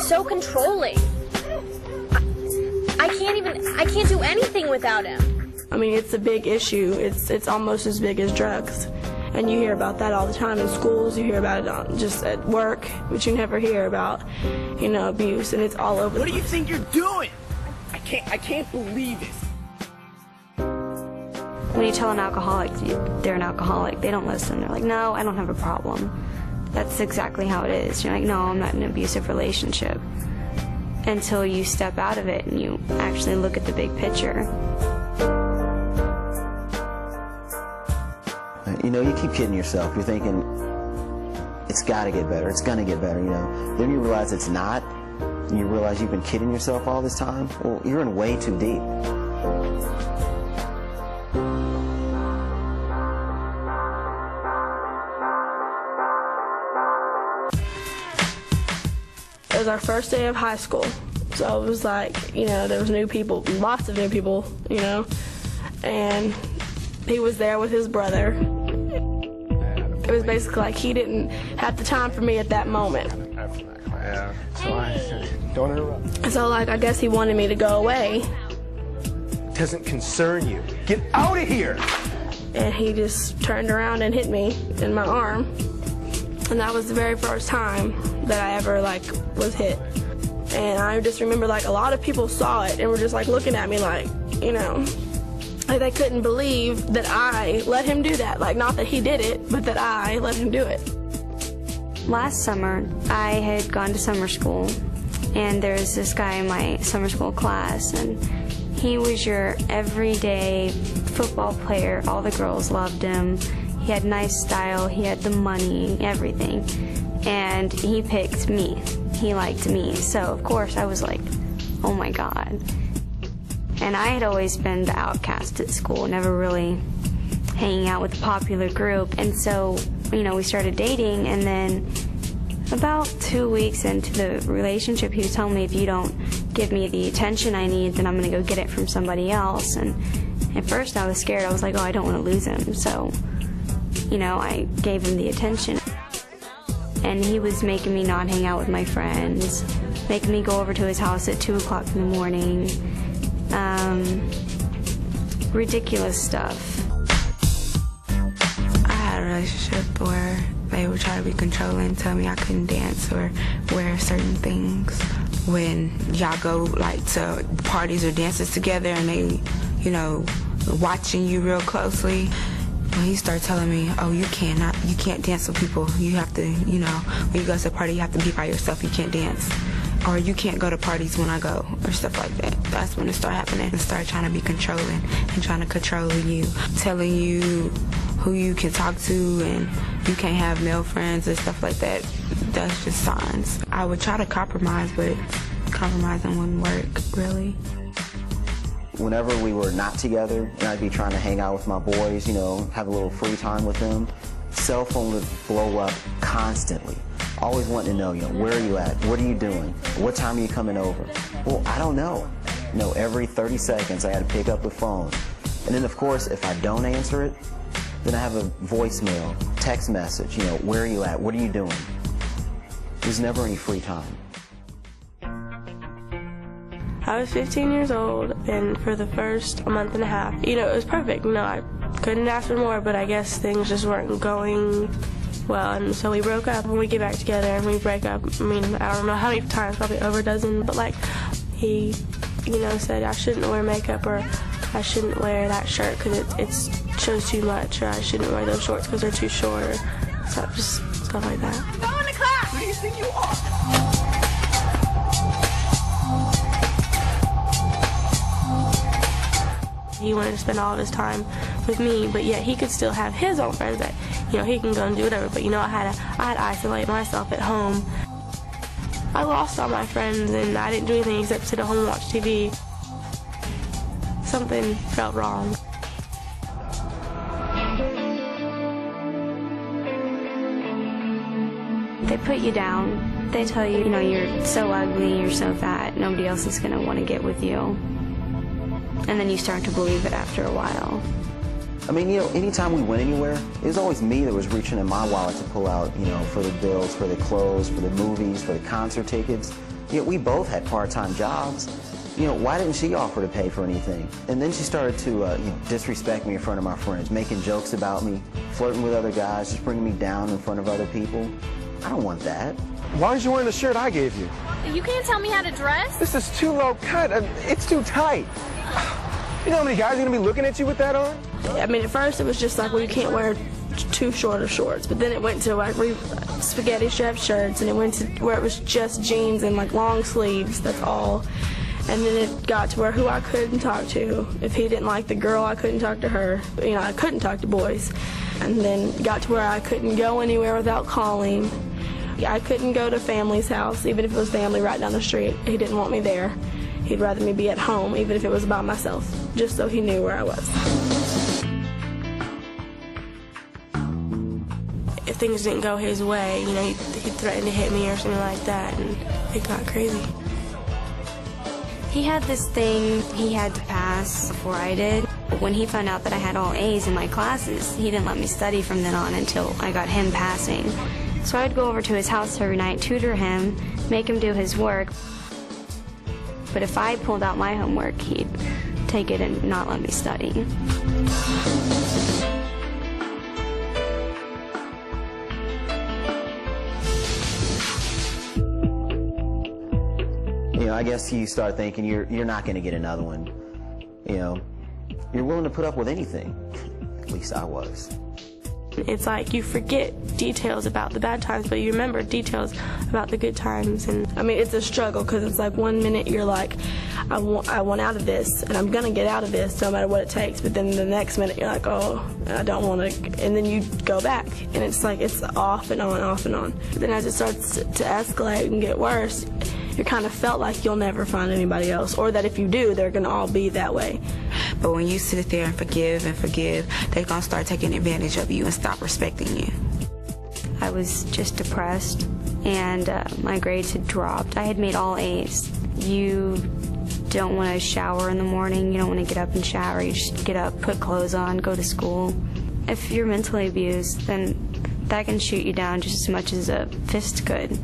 so controlling. I can't do anything without him. I mean, it's a big issue. It's almost as big as drugs. And you hear about that all the time in schools. You hear about it just at work, but you never hear about, abuse, and it's all over. What do you think you're doing? I can't believe this. When you tell an alcoholic they're an alcoholic, they don't listen. They're like, no, I don't have a problem. That's exactly how it is. You're like, no, I'm not in an abusive relationship. Until you step out of it and you actually look at the big picture. You keep kidding yourself. You're thinking, it's got to get better. It's going to get better, Then you realize it's not. And you realize you've been kidding yourself all this time. Well, you're in way too deep. It was our first day of high school. So it was like, there was new people, lots of new people, and he was there with his brother. It was basically like he didn't have the time for me at that moment. Yeah, so don't interrupt. So I guess he wanted me to go away. It doesn't concern you. Get out of here! And he just turned around and hit me in my arm. And that was the very first time that I ever was hit. And I just remember a lot of people saw it and were just looking at me like they couldn't believe that I let him do that. Not that he did it, but that I let him do it. Last summer, I had gone to summer school, and there's this guy in my summer school class, and he was your everyday football player. All the girls loved him. He had nice style, he had the money, everything. And he picked me. He liked me. So, of course, I was like, oh my God. And I had always been the outcast at school, never really hanging out with the popular group. And so, we started dating, and then about 2 weeks into the relationship, he was telling me, if you don't give me the attention I need, then I'm going to go get it from somebody else. And at first I was scared. I was like, oh, I don't want to lose him. So, I gave him the attention. And he was making me not hang out with my friends, making me go over to his house at 2 o'clock in the morning. Ridiculous stuff. I had a relationship where they would try to be controlling, tell me I couldn't dance or wear certain things. When y'all go to parties or dances together and they, watching you real closely, when he started telling me, oh, you can't dance with people. You have to, when you go to a party, you have to be by yourself. You can't dance. Or you can't go to parties when I go, or stuff like that. That's when it started happening. It started trying to be controlling and trying to control you, telling you who you can talk to and you can't have male friends and stuff like that. That's just signs. I would try to compromise, but compromising wouldn't work, really. Whenever we were not together, and I'd be trying to hang out with my boys, have a little free time with them, cell phone would blow up constantly. Always wanting to know, where are you at? What are you doing? What time are you coming over? Well, I don't know. Every 30 seconds I had to pick up the phone. And then, of course, if I don't answer it, then I have a voicemail, text message, where are you at? What are you doing? There's never any free time. I was 15 years old, and for the first month and a half, it was perfect. I couldn't ask for more, but I guess things just weren't going well, and so we broke up. When we get back together and we break up, I don't know how many times, probably over a dozen, but he, said I shouldn't wear makeup, or I shouldn't wear that shirt because it shows too much, or I shouldn't wear those shorts because they're too short, or just stuff like that. Go into class! Who do you think you are? He wanted to spend all of his time with me, but yet he could still have his own friends that, he can go and do whatever. But, I had to isolate myself at home. I lost all my friends, and I didn't do anything except sit at home and watch TV. Something felt wrong. They put you down. They tell you, you're so ugly, you're so fat, nobody else is going to want to get with you. And then you start to believe it after a while. Anytime we went anywhere, it was always me that was reaching in my wallet to pull out, for the bills, for the clothes, for the movies, for the concert tickets. You know, we both had part-time jobs. You know, why didn't she offer to pay for anything? And then she started to, disrespect me in front of my friends, making jokes about me, flirting with other guys, just bringing me down in front of other people. I don't want that. Why aren't you wearing the shirt I gave you? You can't tell me how to dress? This is too low cut. It's too tight. You know how many guys are going to be looking at you with that on? I mean, at first it was just like, well, you can't wear too short of shorts, but then it went to like spaghetti strap shirts, and it went to where it was just jeans and like long sleeves, that's all. And then it got to where who I couldn't talk to. If he didn't like the girl, I couldn't talk to her. You know, I couldn't talk to boys. And then it got to where I couldn't go anywhere without calling. I couldn't go to family's house, even if it was family right down the street. He didn't want me there. He'd rather me be at home, even if it was by myself, just so he knew where I was. If things didn't go his way, you know, he'd threaten to hit me or something like that, and it got crazy. He had this thing he had to pass before I did. When he found out that I had all A's in my classes, he didn't let me study from then on until I got him passing. So I'd go over to his house every night, tutor him, make him do his work. But if I pulled out my homework, he'd take it and not let me study. You know, I guess you start thinking you're not going to get another one. You know, you're willing to put up with anything. At least I was. It's like you forget details about the bad times, but you remember details about the good times. And I mean, it's a struggle, because it's like one minute you're like, I want out of this, and I'm gonna get out of this no matter what it takes. But then the next minute you're like, oh, I don't want to, and then you go back, and it's like it's off and on, off and on. But then as it starts to escalate and get worse, you kind of felt like you'll never find anybody else, or that if you do, they're gonna all be that way. But when you sit there and forgive, they're gonna start taking advantage of you and stop respecting you. I was just depressed, and my grades had dropped. I had made all A's. You don't want to shower in the morning, you don't want to get up and shower, you just get up, put clothes on, go to school. If you're mentally abused, then that can shoot you down just as much as a fist could.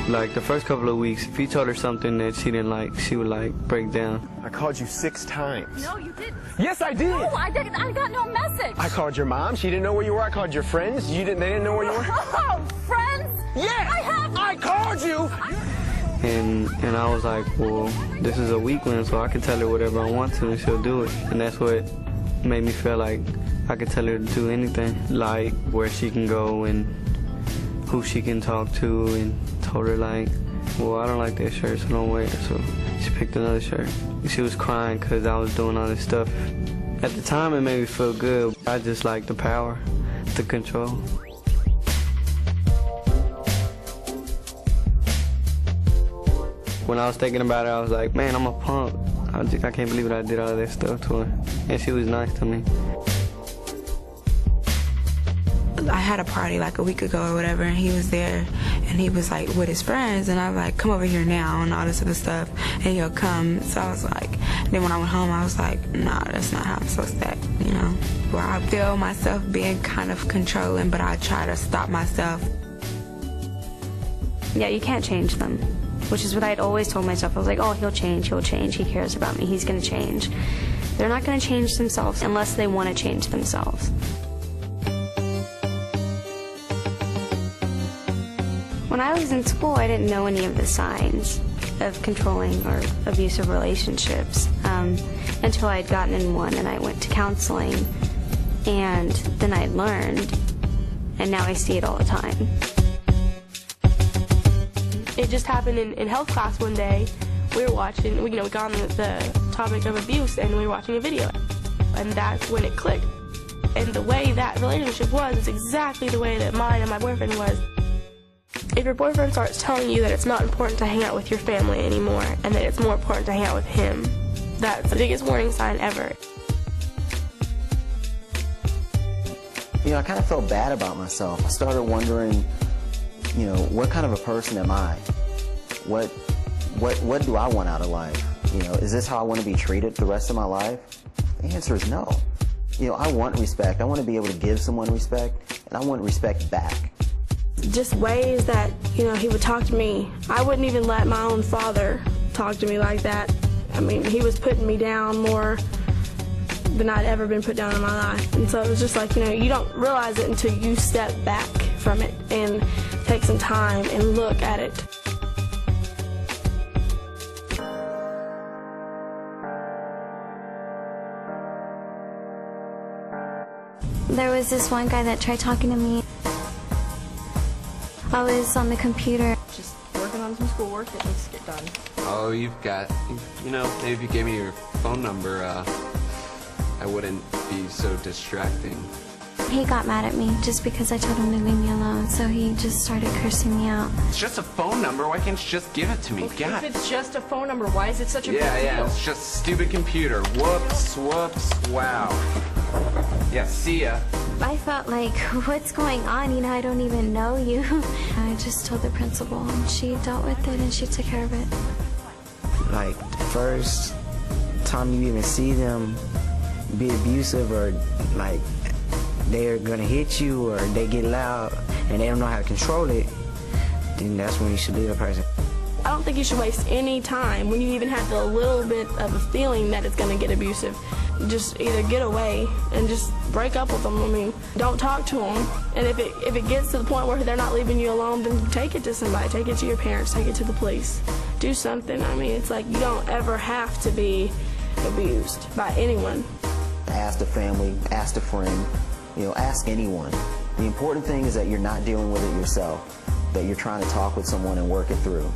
Like the first couple of weeks, if you told her something that she didn't like, she would like break down. I called you 6 times. No, you didn't. Yes, I did. No, I didn't. I got no message. I called your mom. She didn't know where you were. I called your friends. They didn't know where you were. Oh, friends? Yes. I called you. And I was like, well, this is a weak one, so I can tell her whatever I want to and she'll do it. And that's what made me feel like I could tell her to do anything, like where she can go and who she can talk to, and told her like, well, I don't like that shirt, so don't wear it. So she picked another shirt. She was crying because I was doing all this stuff. At the time, it made me feel good. I just liked the power, the control. When I was thinking about it, I was like, man, I'm a punk. I can't believe I did all that stuff to her. And she was nice to me. I had a party like a week ago or whatever, and he was there, and he was like with his friends, and I was like, come over here now, and all this other stuff, and he'll come. So I was like, then when I went home, I was like, nah, that's not how I'm supposed to act, you know. Where I feel myself being kind of controlling, but I try to stop myself. Yeah, you can't change them, which is what I had always told myself. I was like, oh, he'll change, he cares about me, he's gonna change. They're not gonna change themselves unless they want to change themselves. When I was in school, I didn't know any of the signs of controlling or abusive relationships until I had gotten in one, and I went to counseling, and then I learned, and now I see it all the time. It just happened in health class one day. We were watching, we got on the topic of abuse, and we were watching a video, and that's when it clicked. And the way that relationship was is exactly the way that mine and my boyfriend was. If your boyfriend starts telling you that it's not important to hang out with your family anymore, and that it's more important to hang out with him, that's the biggest warning sign ever. You know, I kind of felt bad about myself. I started wondering, you know, what kind of a person am I? What do I want out of life? You know, is this how I want to be treated the rest of my life? The answer is no. You know, I want respect. I want to be able to give someone respect, and I want respect back. Just ways that, you know, he would talk to me. I wouldn't even let my own father talk to me like that. I mean, he was putting me down more than I'd ever been put down in my life. And so it was just like, you know, you don't realize it until you step back from it and take some time and look at it. There was this one guy that tried talking to me. I was on the computer. Just working on some schoolwork that needs to get done. Oh, you've got, you know, maybe if you gave me your phone number, I wouldn't be so distracting. He got mad at me just because I told him to leave me alone, so he just started cursing me out. It's just a phone number. Why can't you just give it to me? Okay, God. if it's just a phone number, why is it such a big deal? Yeah, it's just a stupid computer. Whoops, wow. Yeah, see ya. I felt like, what's going on? You know, I don't even know you. I just told the principal, and she dealt with it, and she took care of it. Like, the first time you even see them be abusive, or like they're gonna hit you, or they get loud and they don't know how to control it, then that's when you should leave a person. I don't think you should waste any time when you even have a little bit of a feeling that it's going to get abusive. Just either get away and just break up with them. I mean, don't talk to them. And if it gets to the point where they're not leaving you alone, then take it to somebody. Take it to your parents. Take it to the police. Do something. I mean, it's like you don't ever have to be abused by anyone. Ask the family, ask a friend, you know, ask anyone. The important thing is that you're not dealing with it yourself, that you're trying to talk with someone and work it through.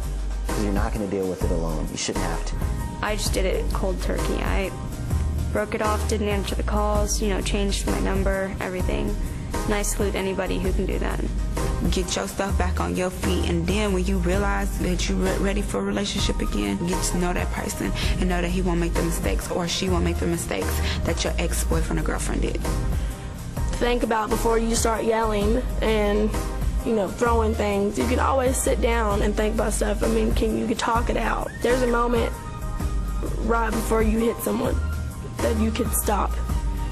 Because you're not going to deal with it alone. You shouldn't have to. I just did it cold turkey. I broke it off, didn't answer the calls, you know, changed my number, everything. And I salute anybody who can do that. Get your stuff back on your feet, and then when you realize that you're ready for a relationship again, get to know that person and know that he won't make the mistakes, or she won't make the mistakes that your ex-boyfriend or girlfriend did. Think about before you start yelling and, you know, throwing things. You can always sit down and think about stuff. I mean, you can talk it out. There's a moment right before you hit someone that you could stop.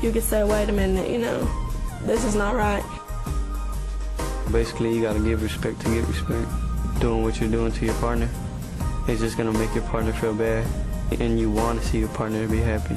You could say, wait a minute, you know, this is not right. Basically, you gotta give respect to get respect. Doing what you're doing to your partner is just gonna make your partner feel bad, and you want to see your partner be happy.